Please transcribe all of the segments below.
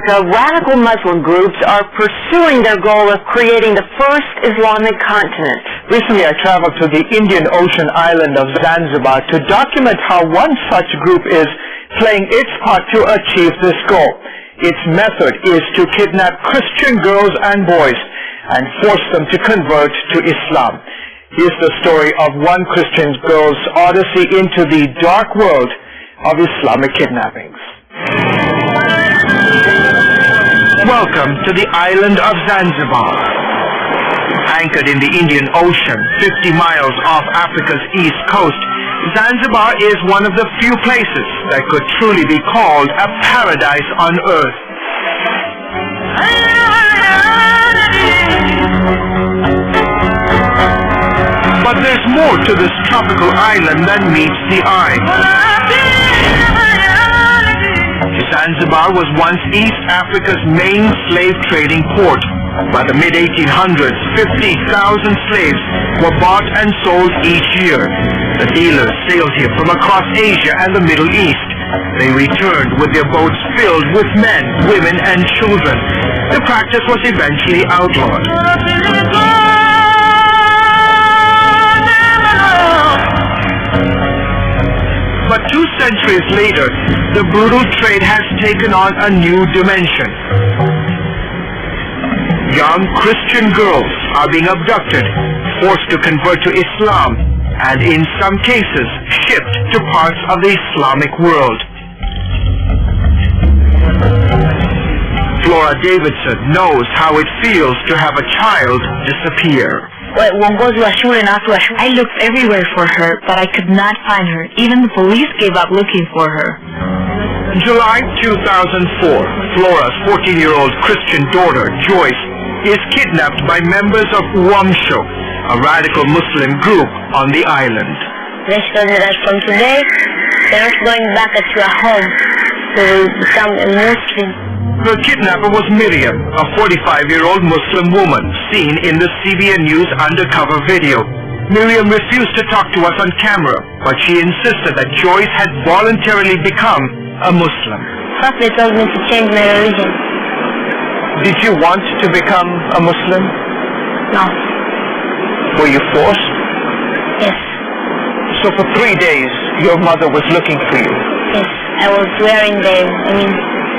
Africa, radical Muslim groups are pursuing their goal of creating the first Islamic continent. Recently, I traveled to the Indian Ocean island of Zanzibar to document how one such group is playing its part to achieve this goal. Its method is to kidnap Christian girls and boys and force them to convert to Islam. Here's the story of one Christian girl's odyssey into the dark world of Islamic kidnappings. Welcome to the island of Zanzibar. Anchored in the Indian Ocean, 50 miles off Africa's east coast, Zanzibar is one of the few places that could truly be called a paradise on earth. But there's more to this tropical island than meets the eye. Zanzibar was once East Africa's main slave trading port. By the mid-1800s, 50,000 slaves were bought and sold each year. The dealers sailed here from across Asia and the Middle East. They returned with their boats filled with men, women, and children. The practice was eventually outlawed. But 2 centuries later, the brutal trade has taken on a new dimension. Young Christian girls are being abducted, forced to convert to Islam, and in some cases, shipped to parts of the Islamic world. Flora Davidson knows how it feels to have a child disappear. I looked everywhere for her, but I could not find her. Even the police gave up looking for her. July 2004, Flora's 14-year-old Christian daughter, Joyce, is kidnapped by members of WMV, a radical Muslim group on the island. They told me that from today, they're not going back to your home to become a Muslim. Her kidnapper was Miriam, a 45-year-old Muslim woman seen in the CBN News undercover video. Miriam refused to talk to us on camera, but she insisted that Joyce had voluntarily become a Muslim. First they told me to change my religion. Did you want to become a Muslim? No. Were you forced? Yes. So for 3 days, your mother was looking for you? Yes. I was wearing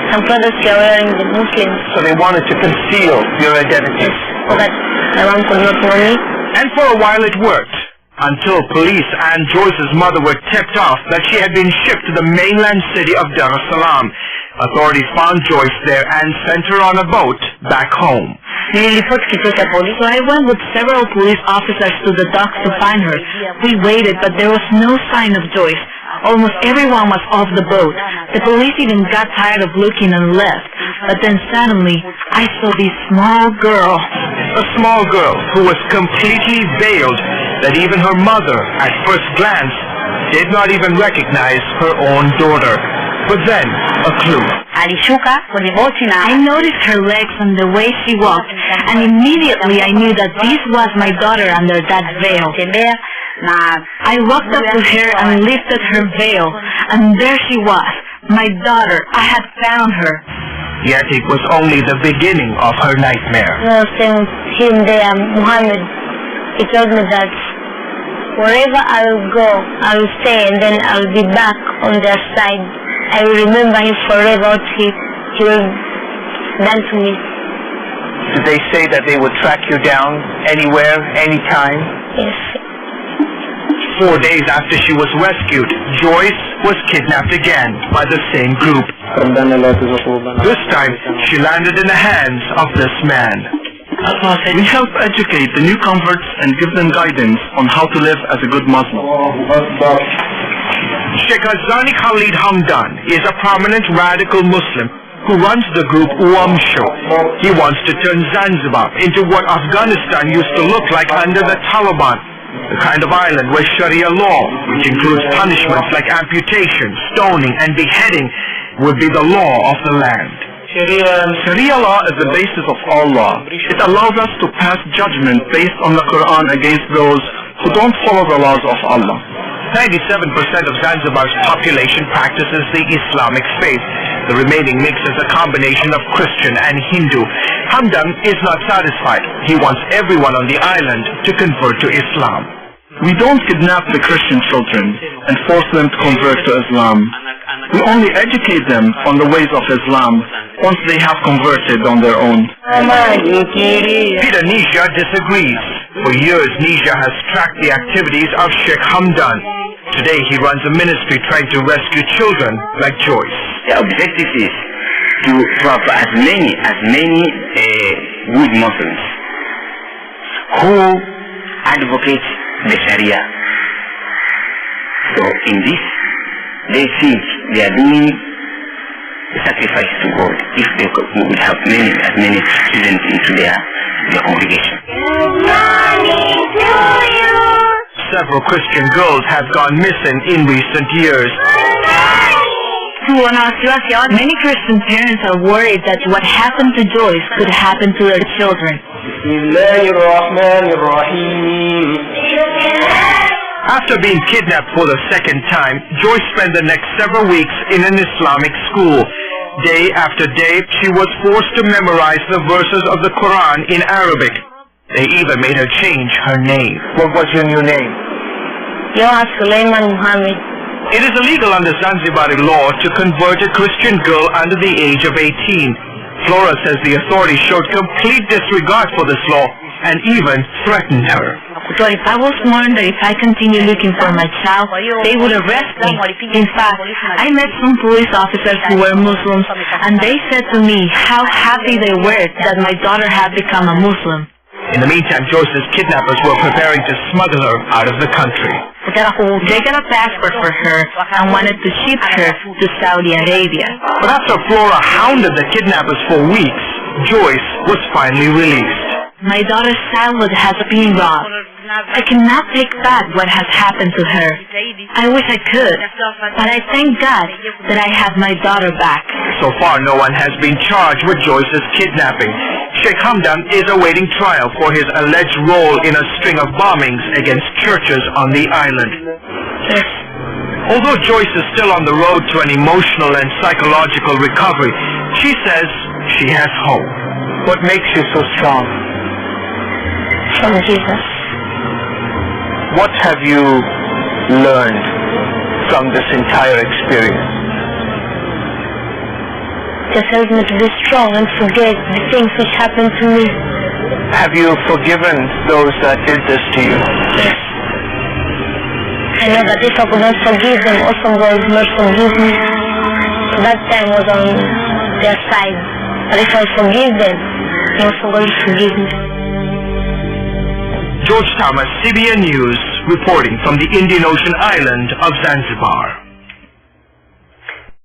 some brothers were wearing the Muslims. So they wanted to conceal your identity? Yes. So that my mom could not know me. And for a while it worked, until police and Joyce's mother were tipped off that she had been shipped to the mainland city of Dar es Salaam. Authorities found Joyce there and sent her on a boat back home. So I went with several police officers to the docks to find her. We waited, but there was no sign of Joyce. Almost everyone was off the boat. The police even got tired of looking and left. But then suddenly, I saw this small girl. A small girl who was completely veiled that even her mother, at first glance, did not even recognize her own daughter. But then, a clue. I noticed her legs and the way she walked, and immediately I knew that this was my daughter under that veil. I walked up to her and lifted her veil, and there she was, my daughter. I had found her. Yet it was only the beginning of her nightmare. I was saying him there, Muhammad, he told me that wherever I will go, I will stay, and then I will be back on their side. I will remember him forever. He will done to me. Did they say that they would track you down anywhere, anytime? Yes. 4 days after she was rescued, Joyce was kidnapped again by the same group. This time, she landed in the hands of this man. We help educate the new converts and give them guidance on how to live as a good Muslim. Sheikh Azani Khalid Hamdan is a prominent radical Muslim who runs the group WMV. He wants to turn Zanzibar into what Afghanistan used to look like under the Taliban, the kind of island where Sharia law, which includes punishments like amputation, stoning, and beheading, would be the law of the land. Sharia law is the basis of all law. It allows us to pass judgment based on the Quran against those who don't follow the laws of Allah. 97% of Zanzibar's population practices the Islamic faith. The remaining mix is a combination of Christian and Hindu. Hamdan is not satisfied. He wants everyone on the island to convert to Islam. We don't kidnap the Christian children and force them to convert to Islam. We only educate them on the ways of Islam once they have converted on their own. Peter Nisha disagrees. For years, Nisha has tracked the activities of Sheikh Hamdan. Today, he runs a ministry trying to rescue children like Joyce. The objective is to have as many good Muslims who advocate the Sharia. So in this, they think they are doing a sacrifice to God if they would have as many students into their congregation. Several Christian girls have gone missing in recent years. Many Christian parents are worried that what happened to Joyce could happen to their children. After being kidnapped for the second time, Joyce spent the next several weeks in an Islamic school. Day after day, she was forced to memorize the verses of the Quran in Arabic. They even made her change her name. What was your new name? Sulaiman Muhammad. It is illegal under Zanzibari law to convert a Christian girl under the age of 18. Flora says the authorities showed complete disregard for this law and even threatened her. I was warned that if I continue looking for my child, they would arrest me. In fact, I met some police officers who were Muslims, and they said to me how happy they were that my daughter had become a Muslim. In the meantime, Joyce's kidnappers were preparing to smuggle her out of the country. They got a passport for her and wanted to ship her to Saudi Arabia. But after Flora hounded the kidnappers for weeks, Joyce was finally released. My daughter's childhood has been robbed. I cannot take back what has happened to her. I wish I could, but I thank God that I have my daughter back. So far, no one has been charged with Joyce's kidnapping. Sheikh Hamdan is awaiting trial for his alleged role in a string of bombings against churches on the island. Although Joyce is still on the road to an emotional and psychological recovery, she says she has hope. What makes you so strong? From Jesus. What have you learned from this entire experience? Just help me to be strong and forget the things which happened to me. Have you forgiven those that did this to you? Yes. I know that if I could not forgive them, also God would not forgive me. That time was on their side. But if I forgive them, also God will forgive me. George Thomas, CBN News, reporting from the Indian Ocean island of Zanzibar.